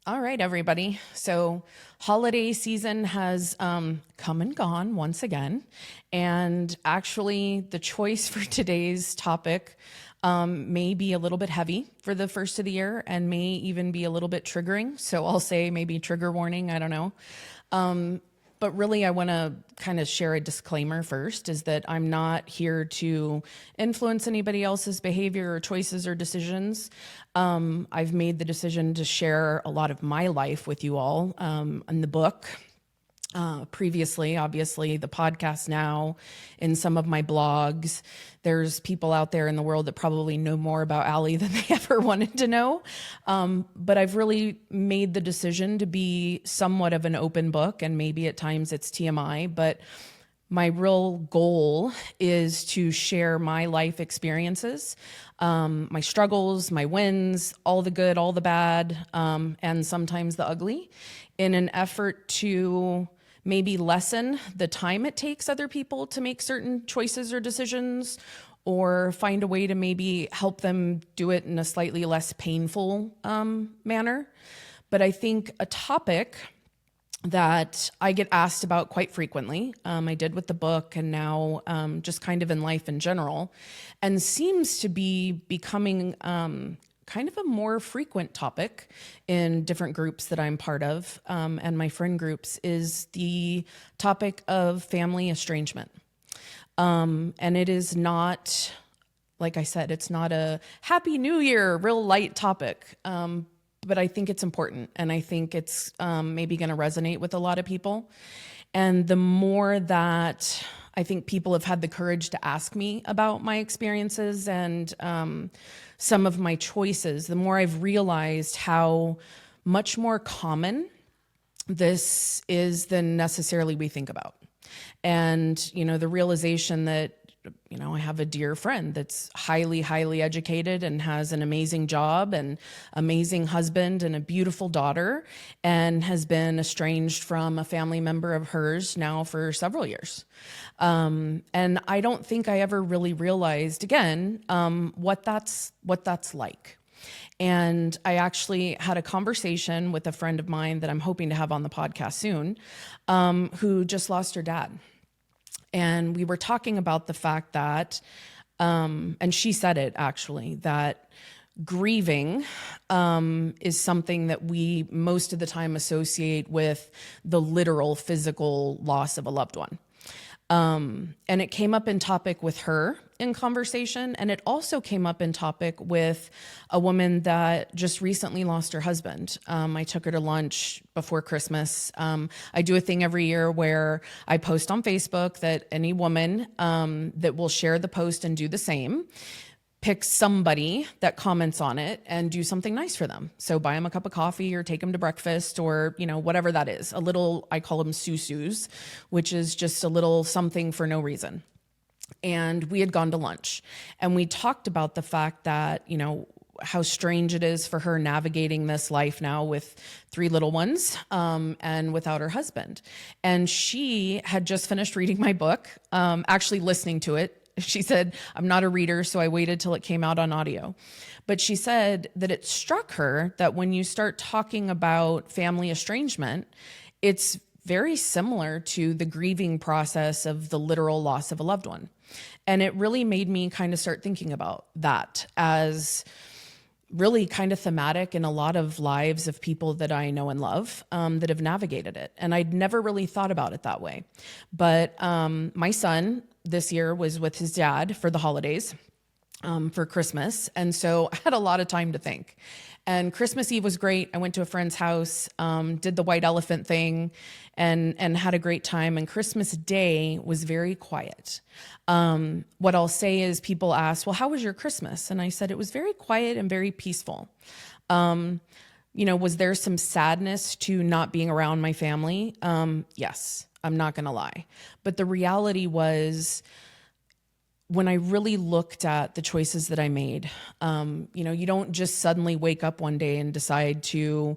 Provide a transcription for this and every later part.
All right, everybody. So, holiday season has come and gone once again. And actually, the choice for today's topic may be a little bit heavy for the first of the year and may even be a little bit triggering. So, I'll say maybe trigger warning. I don't know. But really, I want to kind of share a disclaimer first is that I'm not here to influence anybody else's behavior or choices or decisions. I've made the decision to share a lot of my life with you all in the book. Previously, obviously, the podcast now, in some of my blogs. There's people out there in the world that probably know more about Allie than they ever wanted to know. But I've really made the decision to be somewhat of an open book, and maybe at times it's TMI, but my real goal is to share my life experiences, my struggles, my wins, all the good, all the bad, and sometimes the ugly, in an effort to maybe lessen the time it takes other people to make certain choices or decisions, or find a way to maybe help them do it in a slightly less painful manner. But I think a topic that I get asked about quite frequently, I did with the book and now just kind of in life in general, and seems to be becoming kind of a more frequent topic in different groups that I'm part of and my friend groups, is the topic of family estrangement. And it is not, like I said, it's not a Happy New Year, real light topic. But I think it's important, and I think it's maybe going to resonate with a lot of people. And the more that I think people have had the courage to ask me about my experiences and some of my choices, the more I've realized how much more common this is than necessarily we think about. And, the realization that, I have a dear friend that's highly, highly educated and has an amazing job and amazing husband and a beautiful daughter, and has been estranged from a family member of hers now for several years. And I don't think I ever really realized, again, what that's like. And I actually had a conversation with a friend of mine that I'm hoping to have on the podcast soon, who just lost her dad. And we were talking about the fact that, and she said it actually, that grieving is something that we most of the time associate with the literal physical loss of a loved one. And it came up in topic with her in conversation, and it also came up in topic with a woman that just recently lost her husband. I took her to lunch before Christmas. I do a thing every year where I post on Facebook that any woman that will share the post and do the same, pick somebody that comments on it and do something nice for them. So buy them a cup of coffee or take them to breakfast or, whatever that is. A little, I call them susus, which is just a little something for no reason. And we had gone to lunch and we talked about the fact that, how strange it is for her navigating this life now with 3 little ones and without her husband. And she had just finished reading my book, actually listening to it. She said, I'm not a reader, so I waited till it came out on audio. But she said that it struck her that when you start talking about family estrangement, it's very similar to the grieving process of the literal loss of a loved one. And it really made me kind of start thinking about that as really kind of thematic in a lot of lives of people that I know and love that have navigated it. And I'd never really thought about it that way. But my son this year was with his dad for the holidays, for Christmas. And so I had a lot of time to think. And Christmas Eve was great. I went to a friend's house, did the white elephant thing, and had a great time. And Christmas Day was very quiet. What I'll say is people ask, well, how was your Christmas? And I said, it was very quiet and very peaceful. Was there some sadness to not being around my family? Yes, I'm not going to lie. But the reality was, when I really looked at the choices that I made, you don't just suddenly wake up one day and decide to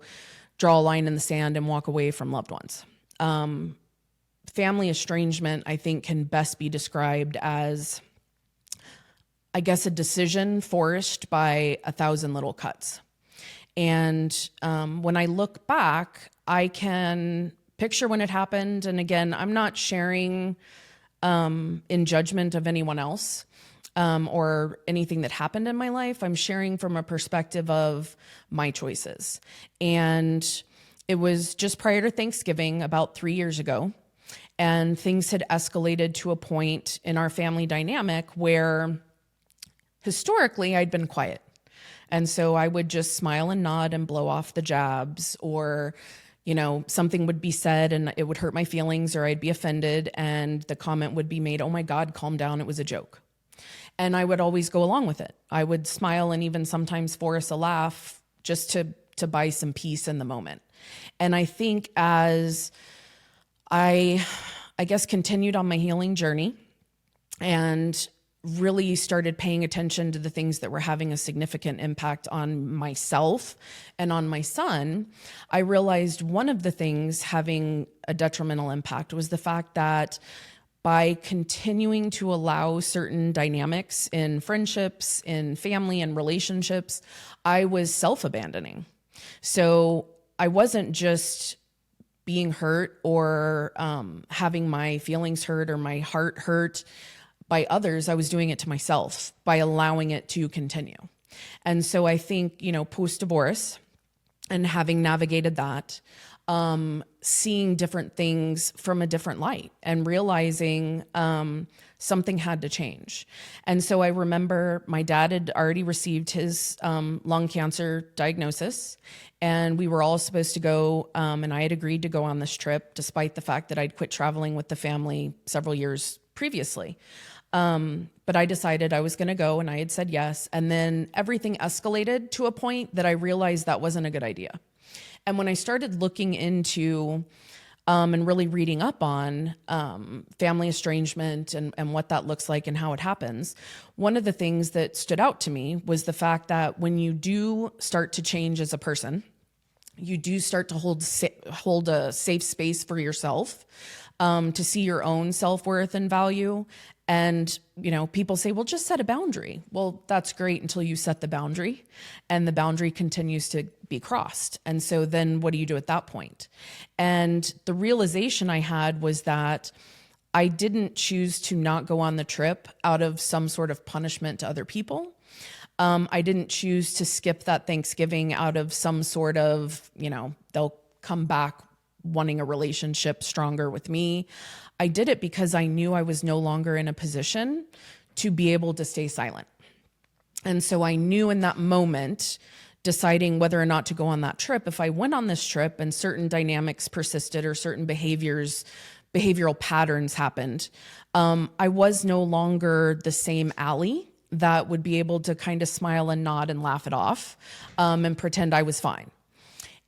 draw a line in the sand and walk away from loved ones. Family estrangement, I think, can best be described as, I guess, a decision forced by 1,000 little cuts. And when I look back, I can picture when it happened. And again, I'm not sharing in judgment of anyone else or anything that happened in my life. I'm sharing from a perspective of my choices. And it was just prior to Thanksgiving, about 3 years ago. And things had escalated to a point in our family dynamic where historically I'd been quiet. And so I would just smile and nod and blow off the jabs, or, something would be said and it would hurt my feelings, or I'd be offended and the comment would be made, "Oh my God, calm down, it was a joke." And I would always go along with it. I would smile and even sometimes force a laugh just to buy some peace in the moment. And I think as I guess continued on my healing journey and really started paying attention to the things that were having a significant impact on myself and on my son, I realized one of the things having a detrimental impact was the fact that by continuing to allow certain dynamics in friendships, in family and relationships, I was self-abandoning. So I wasn't just being hurt or having my feelings hurt or my heart hurt by others. I was doing it to myself by allowing it to continue. And so I think, post-divorce and having navigated that, seeing different things from a different light and realizing something had to change. And so I remember my dad had already received his lung cancer diagnosis, and we were all supposed to go, and I had agreed to go on this trip despite the fact that I'd quit traveling with the family several years previously. But I decided I was going to go, and I had said yes. And then everything escalated to a point that I realized that wasn't a good idea. And when I started looking into and really reading up on family estrangement and what that looks like and how it happens, one of the things that stood out to me was the fact that when you do start to change as a person, you do start to hold a safe space for yourself, to see your own self-worth and value. And, people say, well, just set a boundary. Well, that's great until you set the boundary and the boundary continues to be crossed. And so then what do you do at that point? And the realization I had was that I didn't choose to not go on the trip out of some sort of punishment to other people. I didn't choose to skip that Thanksgiving out of some sort of, they'll come back wanting a relationship stronger with me. I did it because I knew I was no longer in a position to be able to stay silent. And so I knew in that moment, deciding whether or not to go on that trip, if I went on this trip and certain dynamics persisted or certain behavioral patterns happened, I was no longer the same Allie that would be able to kind of smile and nod and laugh it off and pretend I was fine.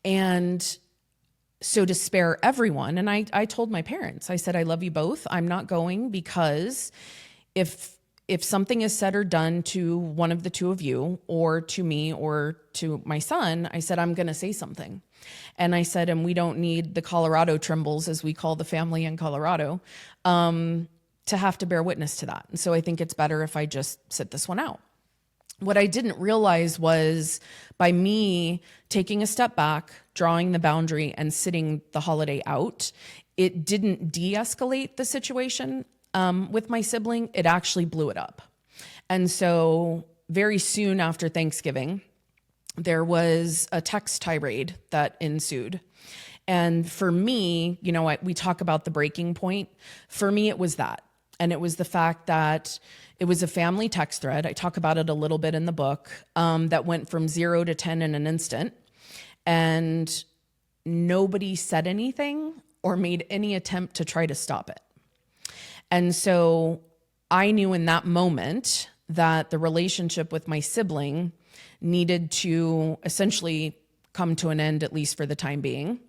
And so to spare everyone, and I told my parents, I said, I love you both. I'm not going because if something is said or done to one of the two of you or to me or to my son, I said, I'm going to say something. And I said, and we don't need the Colorado Trimbles, as we call the family in Colorado, to have to bear witness to that. And so I think it's better if I just sit this one out. What I didn't realize was by me taking a step back, drawing the boundary and sitting the holiday out, it didn't de-escalate the situation with my sibling. It actually blew it up. And so very soon after Thanksgiving, there was a text tirade that ensued. And for me, we talk about the breaking point. For me, it was that. And it was the fact that it was a family text thread. I talk about it a little bit in the book, that went from 0 to 10 in an instant. And nobody said anything or made any attempt to try to stop it. And so I knew in that moment that the relationship with my sibling needed to essentially come to an end, at least for the time being,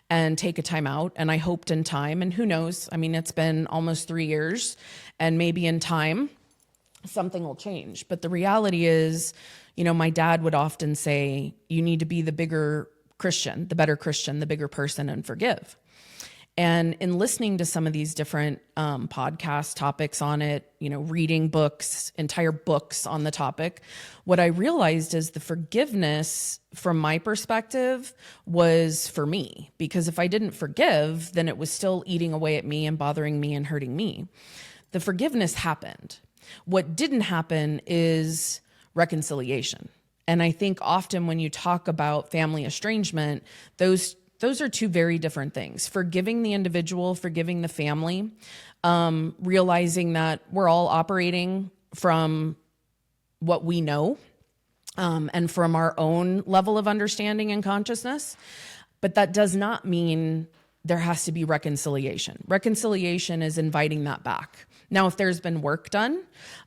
and take a time out. And I hoped in time, and who knows, it's been almost 3 years, and maybe in time something will change. But the reality is, my dad would often say, you need to be the bigger Christian, the better Christian, the bigger person, and forgive. And in listening to some of these different podcast topics on it, reading books, entire books on the topic, what I realized is the forgiveness from my perspective was for me. Because if I didn't forgive, then it was still eating away at me and bothering me and hurting me. The forgiveness happened. What didn't happen is reconciliation. And I think often when you talk about family estrangement, those are two very different things. Forgiving the individual, forgiving the family, realizing that we're all operating from what we know, and from our own level of understanding and consciousness. But that does not mean there has to be reconciliation. Reconciliation is inviting that back. Now, if there's been work done,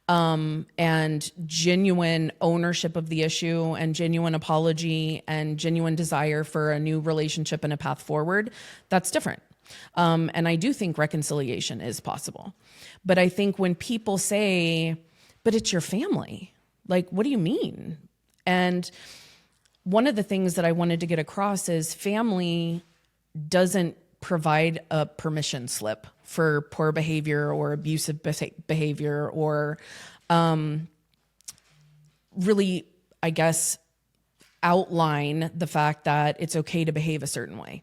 and genuine ownership of the issue and genuine apology and genuine desire for a new relationship and a path forward, that's different. And I do think reconciliation is possible. But I think when people say, but it's your family, like, what do you mean? And one of the things that I wanted to get across is family doesn't provide a permission slip for poor behavior or abusive behavior or really, I guess, outline the fact that it's okay to behave a certain way.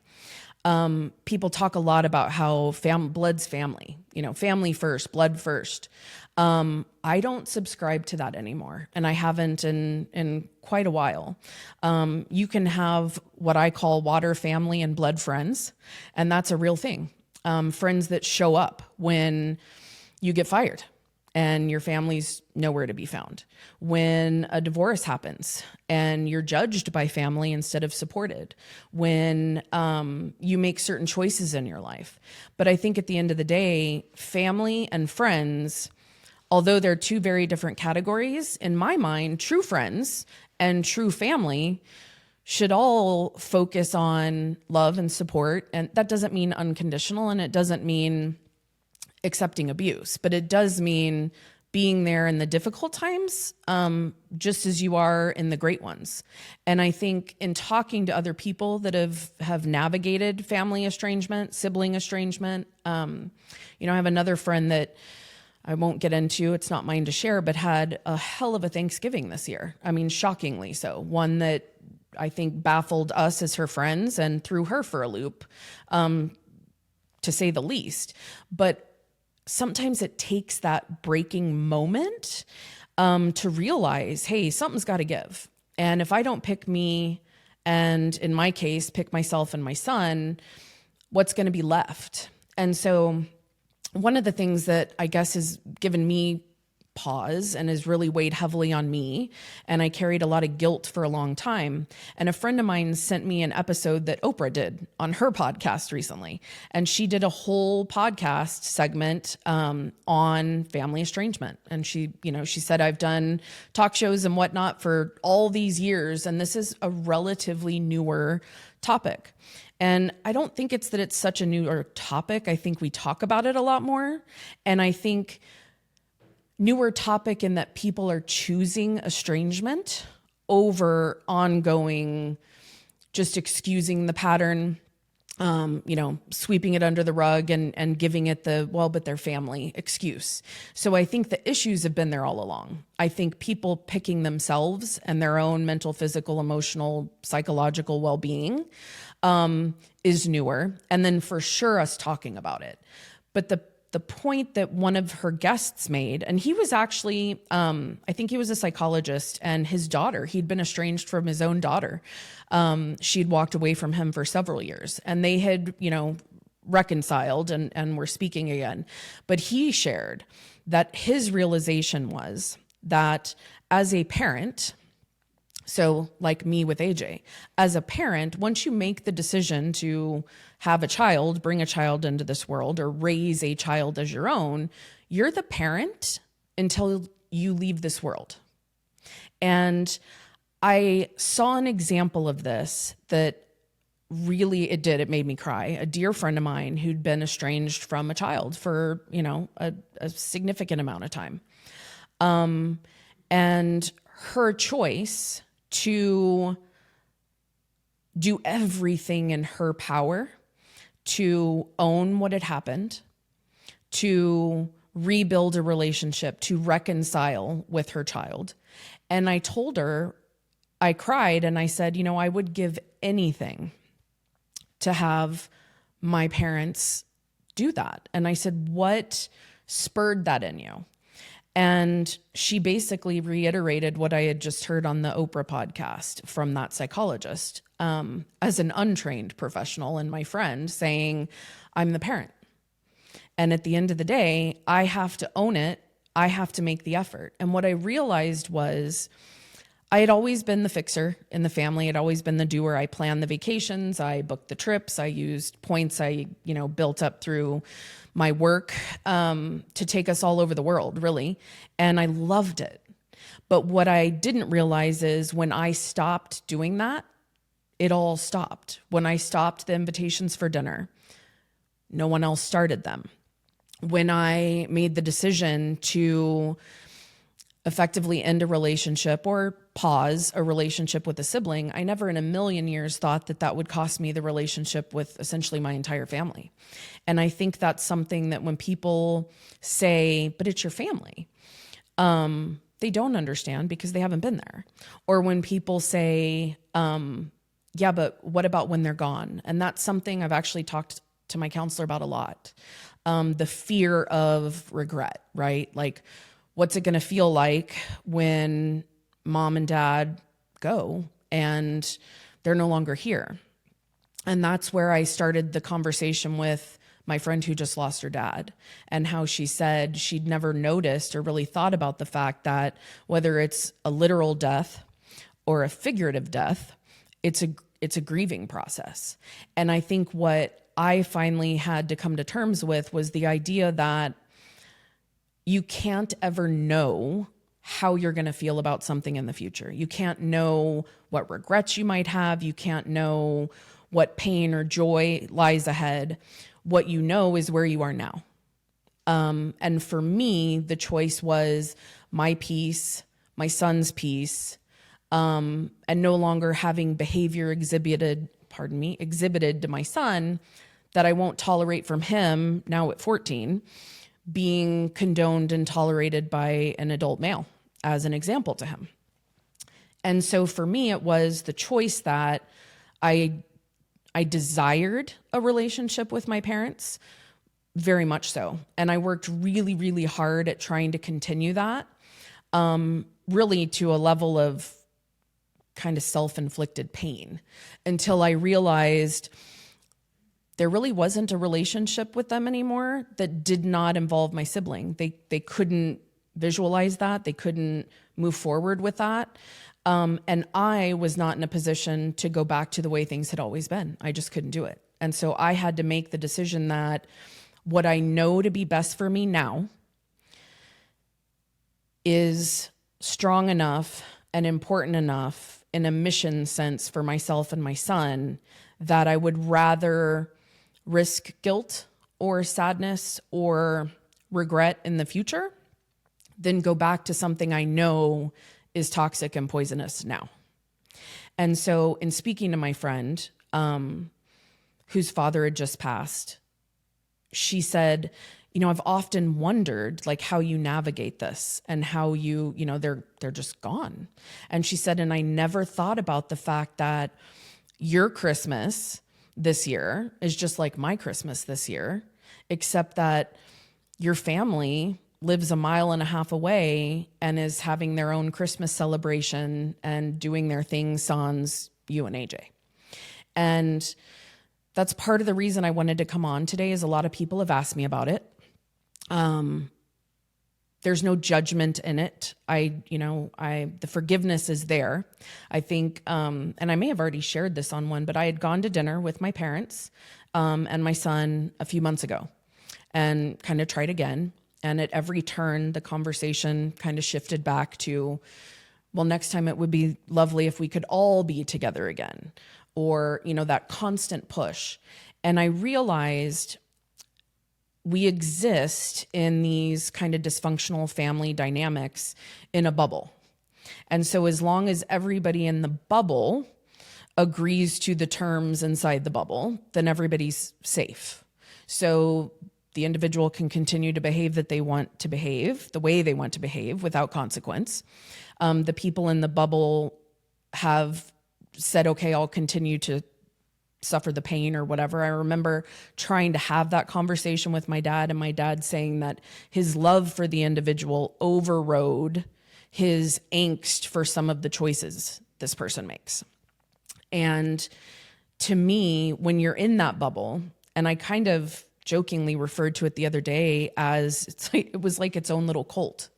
People talk a lot about how blood's family, family first, blood first. I don't subscribe to that anymore, and I haven't in quite a while. You can have what I call water family and blood friends, and that's a real thing. Friends that show up when you get fired and your family's nowhere to be found. When a divorce happens and you're judged by family instead of supported. When you make certain choices in your life. But I think at the end of the day, family and friends, although they're two very different categories, in my mind, true friends and true family should all focus on love and support. And that doesn't mean unconditional, and it doesn't mean accepting abuse, but it does mean being there in the difficult times, just as you are in the great ones. And I think in talking to other people that have navigated family estrangement, sibling estrangement, I have another friend that I won't get into, it's not mine to share, but had a hell of a Thanksgiving this year. I mean, shockingly so. One that I think baffled us as her friends and threw her for a loop, to say the least. But sometimes it takes that breaking moment to realize, hey, something's got to give. And if I don't pick me, and in my case, pick myself and my son, what's going to be left? And so one of the things that I guess has given me pause and has really weighed heavily on me, and I carried a lot of guilt for a long time. And a friend of mine sent me an episode that Oprah did on her podcast recently. And she did a whole podcast segment on family estrangement. And she said, I've done talk shows and whatnot for all these years, and this is a relatively newer topic. And I don't think it's that it's such a newer topic. I think we talk about it a lot more. And I think newer topic in that people are choosing estrangement over ongoing, just excusing the pattern, sweeping it under the rug and giving it but their family excuse. So I think the issues have been there all along. I think people picking themselves and their own mental, physical, emotional, psychological well-being is newer. And then for sure us talking about it. But the point that one of her guests made, and he was actually, I think he was a psychologist, and his daughter, he'd been estranged from his own daughter. She'd walked away from him for several years, and they had, reconciled and were speaking again. But he shared that his realization was that as a parent, so like me with AJ, as a parent, once you make the decision to have a child, bring a child into this world, or raise a child as your own, you're the parent until you leave this world. And I saw an example of this that really, it made me cry. A dear friend of mine who'd been estranged from a child for, a significant amount of time. And her choice to do everything in her power to own what had happened, to rebuild a relationship, to reconcile with her child. And I told her, I cried and I said, I would give anything to have my parents do that. And I said, what spurred that in you? And she basically reiterated what I had just heard on the Oprah podcast from that psychologist, as an untrained professional and my friend, saying, I'm the parent. And at the end of the day, I have to own it. I have to make the effort. And what I realized was I had always been the fixer in the family. I'd always been the doer. I planned the vacations. I booked the trips. I used points I, built up through my work to take us all over the world, really. And I loved it. But what I didn't realize is when I stopped doing that, it all stopped. When I stopped the invitations for dinner, no one else started them. When I made the decision to effectively end a relationship or pause a relationship with a sibling, I never in a million years thought that that would cost me the relationship with essentially my entire family. And I think that's something that when people say, but it's your family, they don't understand because they haven't been there. Or when people say, yeah, but what about when they're gone? And that's something I've actually talked to my counselor about a lot. The fear of regret, right? Like, what's it going to feel like when mom and dad go and they're no longer here? And that's where I started the conversation with my friend who just lost her dad, and how she said she'd never noticed or really thought about the fact that whether it's a literal death or a figurative death, it's a grieving process. And I think what I finally had to come to terms with was the idea that you can't ever know how you're going to feel about something in the future. You can't know what regrets you might have. You can't know what pain or joy lies ahead. What you know is where you are now. And for me, the choice was my peace, my son's peace, and no longer having behavior exhibited to my son that I won't tolerate from him now at 14, being condoned and tolerated by an adult male as an example to him. And so for me, it was the choice that I desired a relationship with my parents, very much so. And I worked really, really hard at trying to continue that, really to a level of kind of self-inflicted pain, until I realized there really wasn't a relationship with them anymore that did not involve my sibling. They couldn't visualize that. They couldn't move forward with that. And I was not in a position to go back to the way things had always been. I just couldn't do it. And so I had to make the decision that what I know to be best for me now is strong enough and important enough in a mission sense for myself and my son that I would rather risk guilt or sadness or regret in the future than go back to something I know is toxic and poisonous now. And so in speaking to my friend, whose father had just passed, she said, I've often wondered like how you navigate this and how they're just gone. And she said, and I never thought about the fact that your Christmas this year is just like my Christmas this year, except that your family lives a mile and a half away and is having their own Christmas celebration and doing their thing sans you and AJ. And that's part of the reason I wanted to come on today, is a lot of people have asked me about it. There's no judgment in it. The forgiveness is there. I think, and I may have already shared this on one, but I had gone to dinner with my parents, and my son a few months ago, and kind of tried again. And at every turn, the conversation kind of shifted back to, well, next time it would be lovely if we could all be together again, or, that constant push. And I realized we exist in these kind of dysfunctional family dynamics in a bubble. And so as long as everybody in the bubble agrees to the terms inside the bubble, then everybody's safe. So the individual can continue to behave that they want to behave, the way they want to behave without consequence. The people in the bubble have said, okay, I'll continue to suffer the pain or whatever. I remember trying to have that conversation with my dad, and my dad saying that his love for the individual overrode his angst for some of the choices this person makes. And to me, when you're in that bubble, and I kind of jokingly referred to it the other day as it was like its own little cult.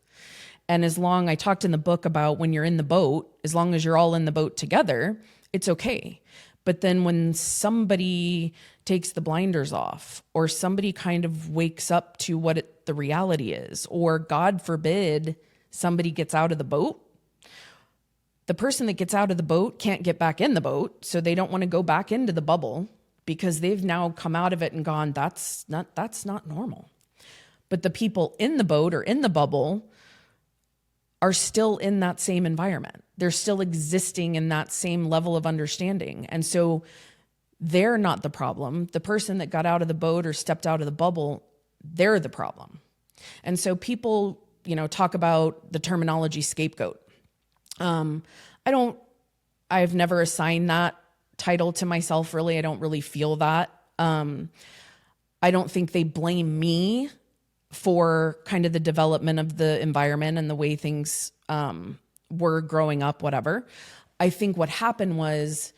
And I talked in the book about when you're in the boat, as long as you're all in the boat together, it's okay. But then when somebody takes the blinders off, or somebody kind of wakes up to what the reality is, or God forbid, somebody gets out of the boat, the person that gets out of the boat can't get back in the boat. So they don't want to go back into the bubble because they've now come out of it and gone, that's not normal. But the people in the boat or in the bubble are still in that same environment. They're still existing in that same level of understanding. And so they're not the problem. The person that got out of the boat or stepped out of the bubble, they're the problem. And so people, talk about the terminology scapegoat. I've never assigned that title to myself, really. I don't really feel that. I don't think they blame me for kind of the development of the environment and the way things were growing up, whatever. I think what happened was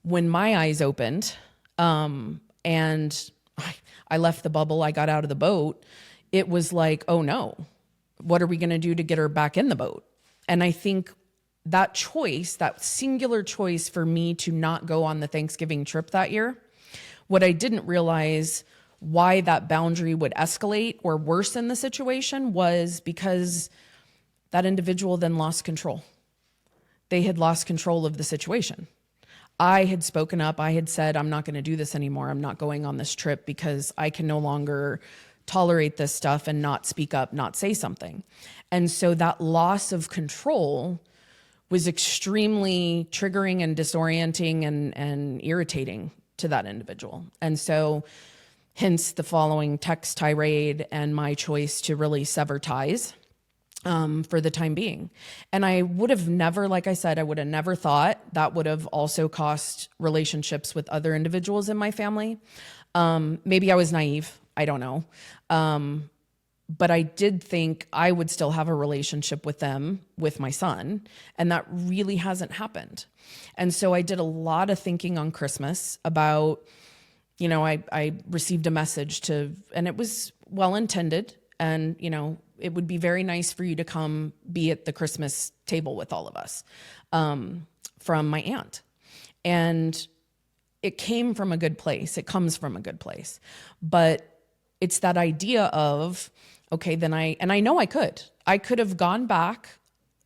when my eyes opened and I left the bubble, I got out of the boat, it was like, oh no, what are we going to do to get her back in the boat? And I think that choice, that singular choice for me to not go on the Thanksgiving trip that year, what I didn't realize why that boundary would escalate or worsen the situation was because that individual then lost control. They had lost control of the situation. I had spoken up. I had said, I'm not going to do this anymore. I'm not going on this trip because I can no longer tolerate this stuff and not speak up, not say something. And so that loss of control was extremely triggering and disorienting and irritating to that individual. And so hence the following text tirade and my choice to really sever ties for the time being. And I would have never, like I said, I would have never thought that would have also cost relationships with other individuals in my family. Maybe I was naive. I don't know. But I did think I would still have a relationship with them, with my son, and that really hasn't happened. And so I did a lot of thinking on Christmas about, I received a message and it was well-intended, and, it would be very nice for you to come be at the Christmas table with all of us, from my aunt. And it came from a good place. It comes from a good place. But it's that idea of, okay, then I know I could have gone back,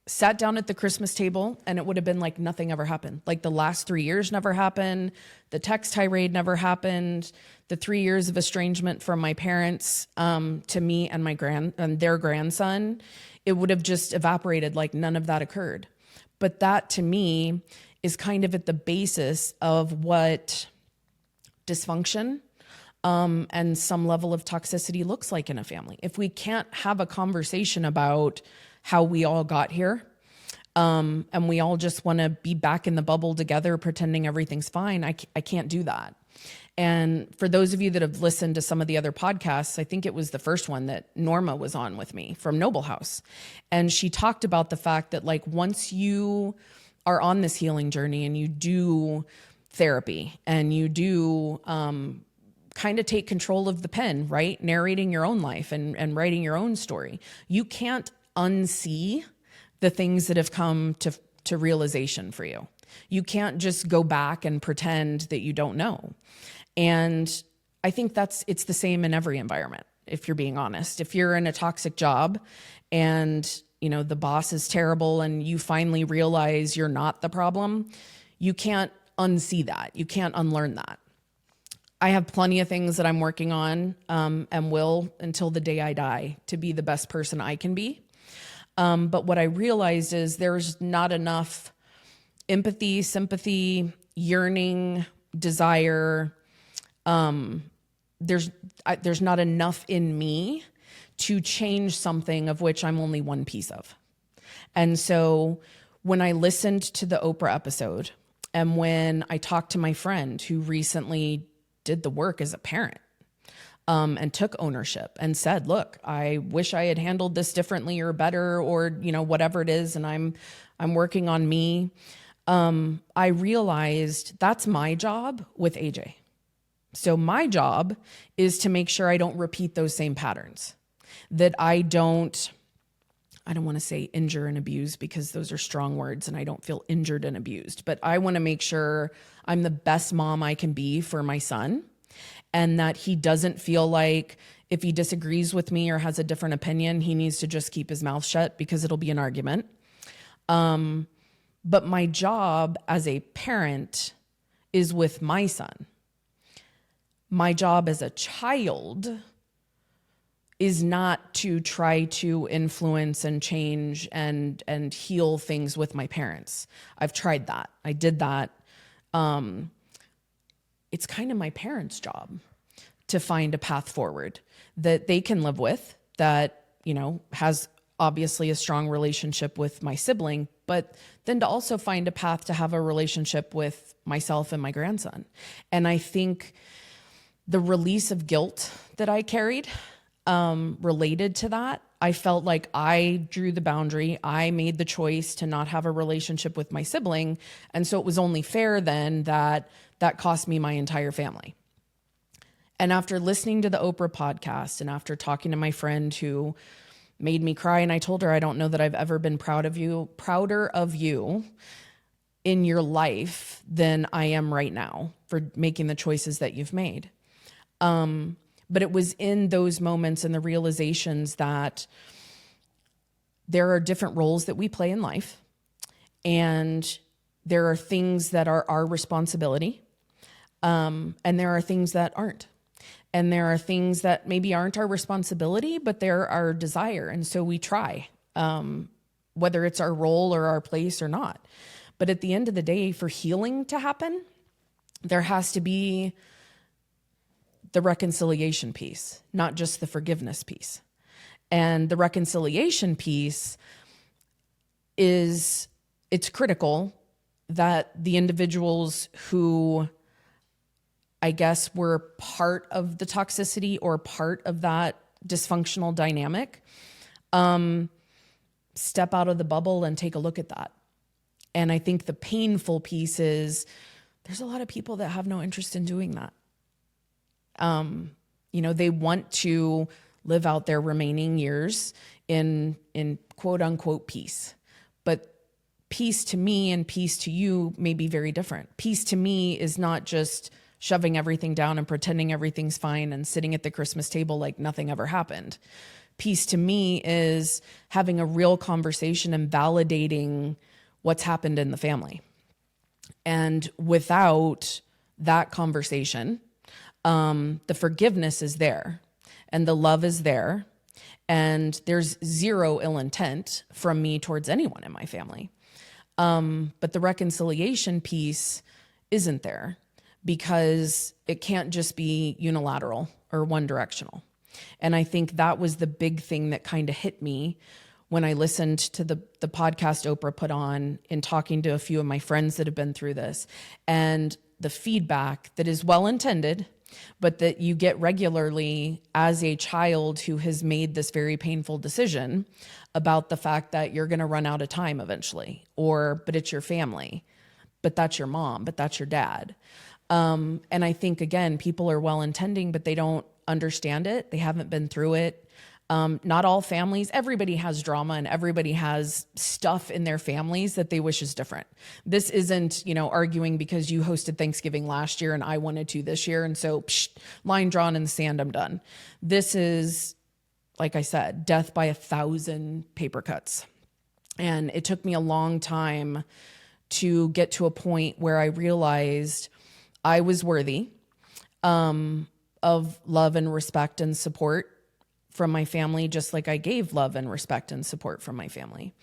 sat down at the Christmas table, and it would have been like nothing ever happened. Like the last 3 years never happened. The text tirade never happened. The 3 years of estrangement from my parents to me and their grandson, it would have just evaporated like none of that occurred. But that to me is kind of at the basis of what dysfunction and some level of toxicity looks like in a family. If we can't have a conversation about how we all got here, and we all just want to be back in the bubble together, pretending everything's fine, I can't do that. And for those of you that have listened to some of the other podcasts, I think it was the first one that Norma was on with me from Noble House. And she talked about the fact that like once you are on this healing journey and you do therapy and you do kind of take control of the pen, right? Narrating your own life and writing your own story. You can't unsee the things that have come to realization for you. You can't just go back and pretend that you don't know. And I think it's the same in every environment, if you're being honest. If you're in a toxic job and, the boss is terrible and you finally realize you're not the problem, you can't unsee that. You can't unlearn that. I have plenty of things that I'm working on and will until the day I die to be the best person I can be. But what I realized is there's not enough empathy, sympathy, yearning, desire. There's not enough in me to change something of which I'm only one piece of. And so when I listened to the Oprah episode, and when I talked to my friend who recently did the work as a parent, and took ownership and said, look, I wish I had handled this differently or better, or, whatever it is. And I'm working on me. I realized that's my job with AJ. So my job is to make sure I don't repeat those same patterns, that I don't want to say injure and abuse, because those are strong words and I don't feel injured and abused, but I want to make sure I'm the best mom I can be for my son, and that he doesn't feel like if he disagrees with me or has a different opinion, he needs to just keep his mouth shut because it'll be an argument. But my job as a parent is with my son. My job as a child is not to try to influence and change and heal things with my parents. I've tried that. I did that. It's kind of my parents' job to find a path forward that they can live with, that, has obviously a strong relationship with my sibling, but then to also find a path to have a relationship with myself and my grandson. And I think the release of guilt that I carried, related to that, I felt like I drew the boundary. I made the choice to not have a relationship with my sibling. And so it was only fair then that cost me my entire family. And after listening to the Oprah podcast, and after talking to my friend who made me cry, and I told her, I don't know that I've ever been prouder of you in your life than I am right now for making the choices that you've made. But it was in those moments and the realizations that there are different roles that we play in life, and there are things that are our responsibility, and there are things that aren't. And there are things that maybe aren't our responsibility, but they're our desire. And so we try, whether it's our role or our place or not. But at the end of the day, for healing to happen, there has to be the reconciliation piece, not just the forgiveness piece. And the reconciliation piece it's critical that the individuals who, I guess, were part of the toxicity or part of that dysfunctional dynamic, step out of the bubble and take a look at that. And I think the painful piece is there's a lot of people that have no interest in doing that. They want to live out their remaining years in quote unquote peace. But peace to me and peace to you may be very different. Peace to me is not just shoving everything down and pretending everything's fine and sitting at the Christmas table like nothing ever happened. Peace to me is having a real conversation and validating what's happened in the family. And without that conversation, the forgiveness is there and the love is there, and there's zero ill intent from me towards anyone in my family. But the reconciliation piece isn't there, because it can't just be unilateral or one directional. And I think that was the big thing that kind of hit me when I listened to the podcast Oprah put on, in talking to a few of my friends that have been through this, and the feedback that is well-intended, but that you get regularly as a child who has made this very painful decision about the fact that you're going to run out of time eventually, but it's your family, but that's your mom, but that's your dad. And I think, again, people are well-intending, but they don't understand it. They haven't been through it. Not all families, everybody has drama and everybody has stuff in their families that they wish is different. This isn't, arguing because you hosted Thanksgiving last year and I wanted to this year. And so line drawn in the sand, I'm done. This is, like I said, death by 1,000 paper cuts. And it took me a long time to get to a point where I realized I was worthy, of love and respect and support from my family, just like I gave love and respect and support from my family.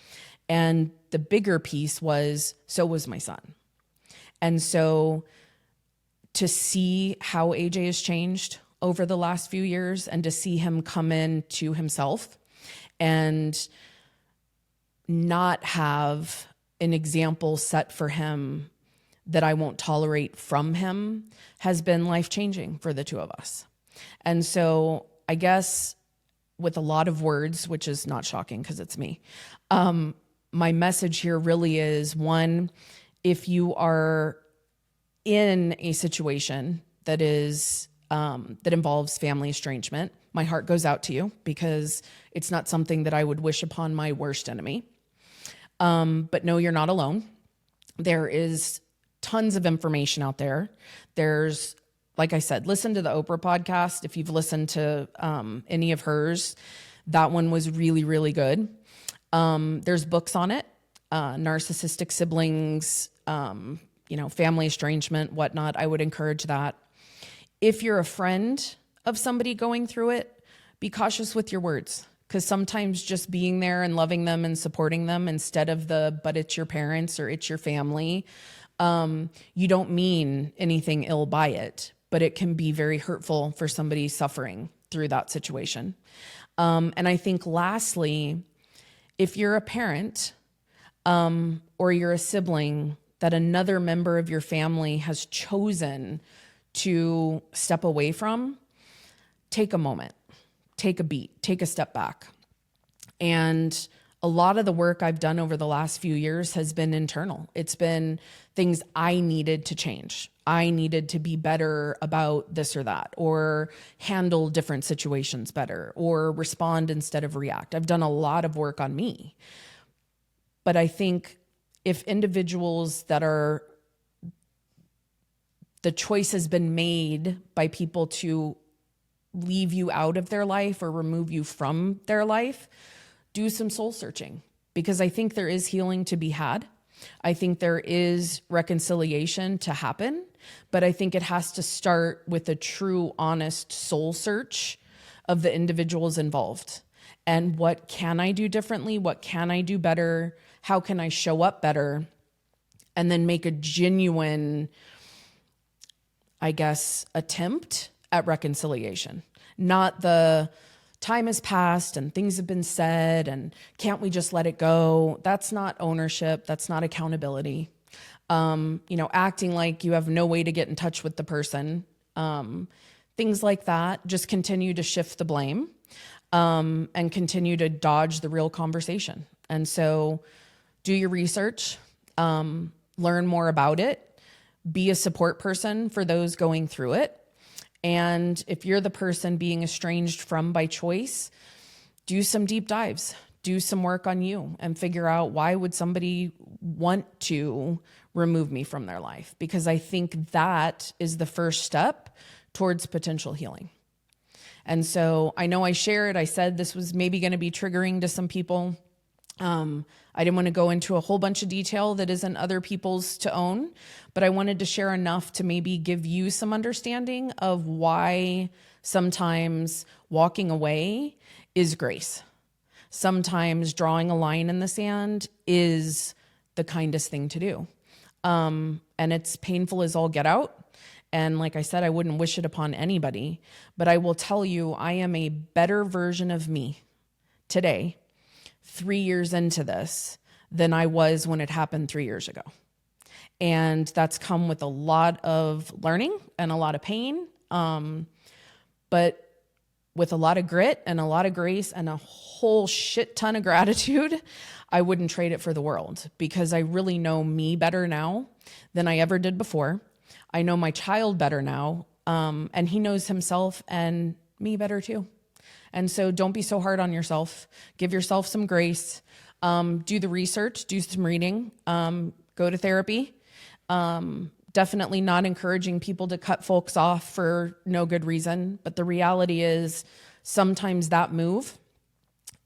And the bigger piece was, so was my son. And so to see how AJ has changed over the last few years and to see him come in to himself and not have an example set for him that I won't tolerate from him has been life-changing for the two of us. And so I guess with a lot of words, which is not shocking because it's me, my message here really is, one, if you are in a situation that is that involves family estrangement, my heart goes out to you because it's not something that I would wish upon my worst enemy. But no, you're not alone. There is tons of information out there. There's, like I said, listen to the Oprah podcast. If you've listened to any of hers, that one was really, really good. There's books on it, narcissistic siblings, family estrangement, whatnot. I would encourage that. If you're a friend of somebody going through it, be cautious with your words, because sometimes just being there and loving them and supporting them instead of but it's your parents or it's your family, you don't mean anything ill by it, but it can be very hurtful for somebody suffering through that situation. And I think lastly, if you're a parent or you're a sibling that another member of your family has chosen to step away from, take a moment, take a beat, take a step back. And a lot of the work I've done over the last few years has been internal. It's been things I needed to change. I needed to be better about this or that, or handle different situations better, or respond instead of react. I've done a lot of work on me. But I think if individuals that are, the choice has been made by people to leave you out of their life or remove you from their life, do some soul searching, because I think there is healing to be had. I think there is reconciliation to happen, but I think it has to start with a true, honest soul search of the individuals involved. And what can I do differently? What can I do better? How can I show up better? And then make a genuine, I guess, attempt at reconciliation. Not the time has passed and things have been said and can't we just let it go? That's not ownership. That's not accountability. Acting like you have no way to get in touch with the person. Things like that. Just continue to shift the blame and continue to dodge the real conversation. And so do your research, learn more about it, be a support person for those going through it. And if you're the person being estranged from by choice, do some deep dives, do some work on you and figure out, why would somebody want to remove me from their life? Because I think that is the first step towards potential healing. And so I know I shared, I said this was maybe going to be triggering to some people. I didn't want to go into a whole bunch of detail that isn't other people's to own, but I wanted to share enough to maybe give you some understanding of why sometimes walking away is grace. Sometimes drawing a line in the sand is the kindest thing to do. And it's painful as all get out. And like I said, I wouldn't wish it upon anybody, but I will tell you, I am a better version of me today, 3 years into this, than I was when it happened 3 years ago. And that's come with a lot of learning and a lot of pain, but with a lot of grit and a lot of grace and a whole shit ton of gratitude, I wouldn't trade it for the world, because I really know me better now than I ever did before. I know my child better now, and he knows himself and me better too. And so don't be so hard on yourself. Give yourself some grace. Do the research, do some reading, go to therapy. Definitely not encouraging people to cut folks off for no good reason. But the reality is sometimes that move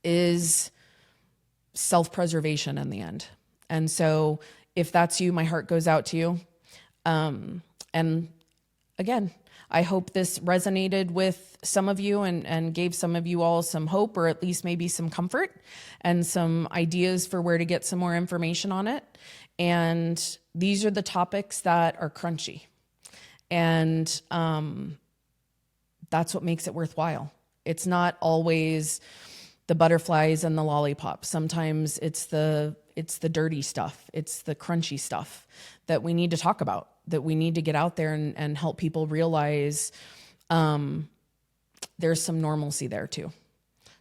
is self-preservation in the end. And so if that's you, my heart goes out to you. And again, I hope this resonated with some of you and gave some of you all some hope, or at least maybe some comfort and some ideas for where to get some more information on it. And these are the topics that are crunchy. And that's what makes it worthwhile. It's not always the butterflies and the lollipops. Sometimes it's the dirty stuff. It's the crunchy stuff that we need to talk about, that we need to get out there and help people realize there's some normalcy there too.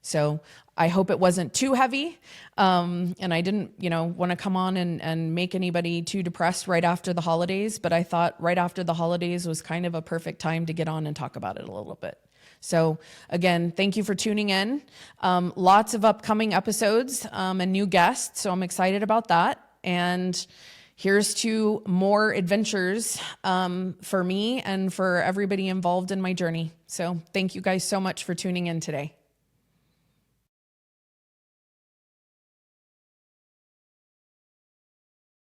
So I hope it wasn't too heavy. And I didn't, want to come on and make anybody too depressed right after the holidays, but I thought right after the holidays was kind of a perfect time to get on and talk about it a little bit. So again, thank you for tuning in. Lots of upcoming episodes and new guests. So I'm excited about that. And here's to more adventures for me and for everybody involved in my journey. So thank you guys so much for tuning in today.